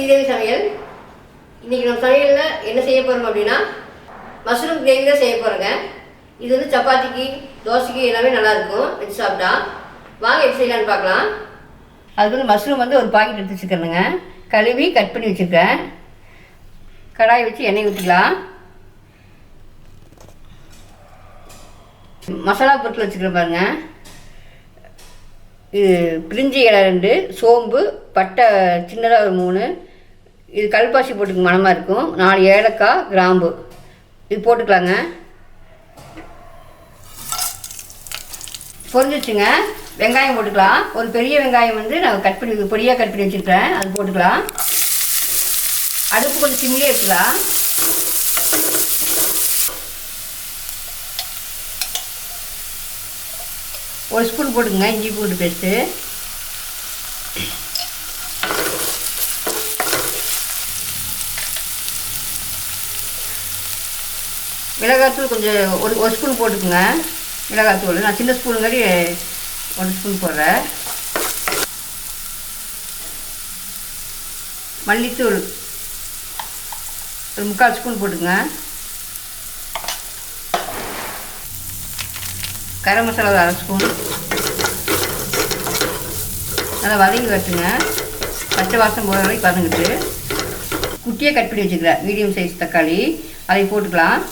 ஸ்ரீதேவி சமையல். இன்றைக்கி நம்ம சமையலில் என்ன செய்ய போகிறோம் அப்படின்னா மஷ்ரூம் கிரேவி தான் செய்ய போகிறோங்க. இது வந்து சப்பாத்திக்கு தோசைக்கு எல்லாமே நல்லாயிருக்கும் வச்சு சாப்பிட்டா. வாங்க எப்படி செய்யலான்னு பார்க்கலாம். அதுக்கு வந்து மஷ்ரூம் வந்து ஒரு பாக்கெட் எடுத்து வச்சுக்கிறேங்க. கழுவி கட் பண்ணி வச்சுருக்கேன். கடாயை வச்சு எண்ணெய் ஊற்றிக்கலாம். மசாலா பொருட்கள் வச்சுக்கிறேன் பாருங்க. இது பிரிஞ்சி இலை 2, சோம்பு, பட்டை சின்னதாக ஒரு 3, இது கல்பாசி போட்டுக்கு மணமாக இருக்கும், 4 ஏலக்காய், கிராம்பு இது போட்டுக்கலாங்க. பொரிஞ்சிச்சுங்க. வெங்காயம் போட்டுக்கலாம். ஒரு பெரிய வெங்காயம் வந்து நான் கட் பண்ணி பொடியாக கட் பண்ணி வச்சுருக்கேன், அது போட்டுக்கலாம். அடுப்பு கொஞ்சம் சிம்மிலே வச்சுக்கலாம். ஒரு ஸ்பூன் போட்டுக்கோங்க இஞ்சி பூண்டு பேஸ்ட்டு. மிளகாத்தூள் கொஞ்சம் ஒரு ஸ்பூன் போட்டுக்கோங்க. மிளகாத்தூள் நான் சின்ன ஸ்பூனுங்காடி 1 ஸ்பூன் போடுறேன். மல்லித்தூள் ஒரு 3/4 ஸ்பூன் போட்டுக்கோங்க. கரம் மசாலா ஒரு 1/2 ஸ்பூன். நல்லா வதங்கி வரட்டுங்க. பச்சை வாசம் போகிற வரைக்கும் வதங்கிட்டு குட்டியாக கட் பண்ணி வச்சுக்கிறேன் மீடியம் சைஸ் தக்காளி, அதை போட்டுக்கலாம்.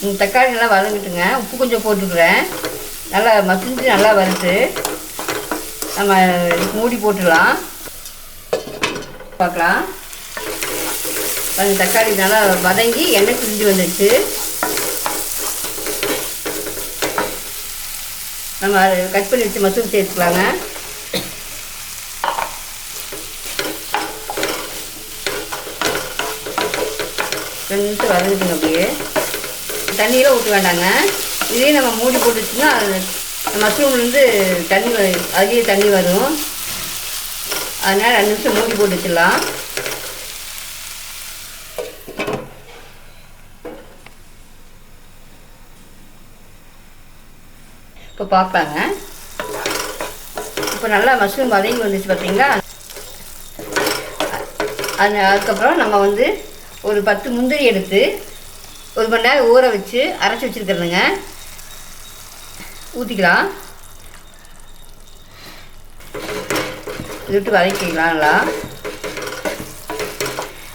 இந்த தக்காளி நல்லா வதங்கிட்டுங்க. உப்பு கொஞ்சம் போட்டுக்கிறேன். நல்லா மசிஞ்சு நல்லா வறுத்து நம்ம மூடி போட்டுடலாம். பார்க்கலாம். அந்த தக்காளி நல்லா வதங்கி எண்ணெய் பிரிஞ்சு வந்துடுச்சு. நம்ம கட் பண்ணி வச்சு மஷ்ரூம் சேர்த்துக்கலாங்க. ரெண்டு நிமிஷம் வதங்கிட்டுங்க. அப்படியே தண்ணியெல்லாம் ஊற்ற வேண்டாங்க. இதே நம்ம மூடி போட்டுச்சுன்னா மஷ்ரூம்லேருந்து தண்ணி அதுலேயே தண்ணி வரும். அதனால் 2 நிமிஷம் மூடி போட்டு வச்சிடலாம். இப்போ பார்க்கலாங்க. இப்போ நல்லா மஷ்ரூம் வதங்கி வந்துச்சு பார்த்தீங்களா. அதுக்கப்புறம் நம்ம வந்து ஒரு 10 முந்திரி எடுத்து 1 மணி நேரம் ஊற வச்சு அரைச்சி வச்சுருக்கிறதுங்க. ஊற்றிக்கலாம். இது விட்டு வதக்கிக்கலாம் நல்லா.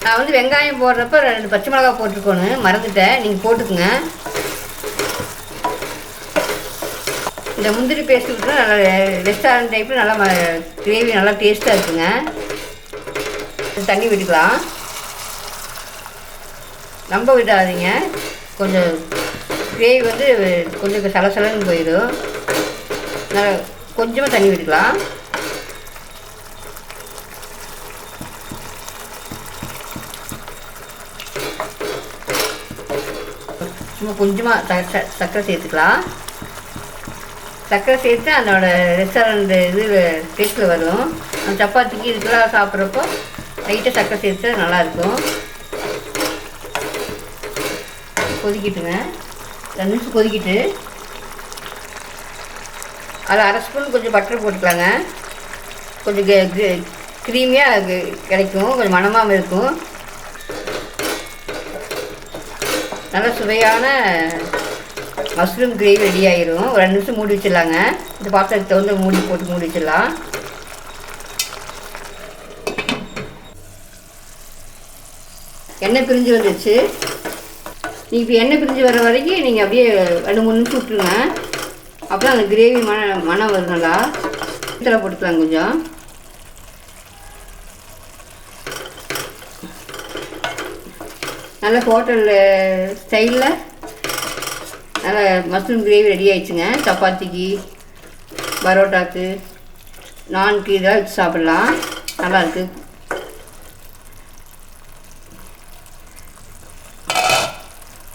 நான் வந்து வெங்காயம் போடுறப்ப 2 பச்சை மிளகா போட்டிருக்கோன்னு மறந்துட்டேன், நீங்கள் போட்டுக்குங்க. இந்த முந்திரி பேஸ்ட் விட்டுனா நல்லா ரெஸ்டாரண்ட் டைப்பில் நல்லா கிரேவி நல்லா டேஸ்ட்டாக இருக்குங்க. தண்ணி விட்டுக்கலாம். ரொம்ப விடாதீங்க. கொஞ்சம் கிரேவி வந்து கொஞ்சம் சலசலன்னு போயிடும். நல்லா கொஞ்சமாக தண்ணி விட்டுக்கலாம். சும்மா கொஞ்சமாக சர்க்கரை சேர்த்துக்கலாம். சர்க்கரை சேர்த்து அதோட ரெஸ்டாரண்ட் இது டேஸ்ட்டில் வரும். அந்த சப்பாத்திக்கு இதுக்கெல்லாம் சாப்பிட்றப்போ லைட்டாக சர்க்கரை சேர்த்து நல்லாயிருக்கும். கொதிக்கிட்டுங்க. 2 நிமிஷம் கொதிக்கிட்டு அதில் 1/2 ஸ்பூன் கொஞ்சம் பட்டர் போட்டுக்கலாங்க. கொஞ்சம் க்ரீமியாக கிடைக்கும், கொஞ்சம் மணமாகவும் இருக்கும். நல்லா சுவையான மஷ்ரூம் கிரேவி ரெடி ஆகிரும். ஒரு 2 நிமிஷம் மூடி வச்சிடலாங்க. இந்த பாத்திரத்தை வந்து மூடி போட்டு மூடி வச்சிடலாம். எண்ணெய் பிரிஞ்சு வந்துடுச்சு. நீங்கள் இப்போ எண்ணெய் பிரிஞ்சு வர வரைக்கும் நீங்கள் அப்படியே 2-3 நிமிஷம் விட்டுருங்க. அப்புறம் அந்த கிரேவி மணம் வரும். நல்லா இதில் போட்டுக்கலாம். கொஞ்சம் நல்லா ஹோட்டலில் ஸ்டைலில் நல்லா மஷ்ரூம் கிரேவி ரெடி ஆகிடுச்சுங்க. சப்பாத்திக்கு, பரோட்டாக்கு, நான்கு இதெல்லாம் வச்சு சாப்பிட்லாம். நல்லாயிருக்கு.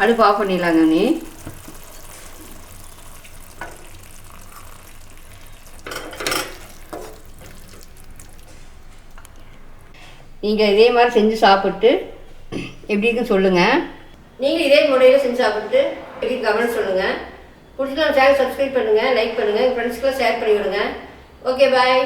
அடுப்பு ஆஃப் பண்ணிடலாங்க. நீங்கள் இதே மாதிரி செஞ்சு சாப்பிட்டு எப்படி இருக்குன்னு சொல்லுங்கள். நீங்கள் இதே முறையில் செஞ்சு சாப்பிட்டு எப்படி கமெண்ட் சொல்லுங்கள். பிடிச்சிட்டு நம்ம சேனல் சப்ஸ்கிரைப் பண்ணுங்கள், லைக் பண்ணுங்கள், உங்கள் ஃப்ரெண்ட்ஸ்க்குலாம் ஷேர் பண்ணி விடுங்க. Okay bye.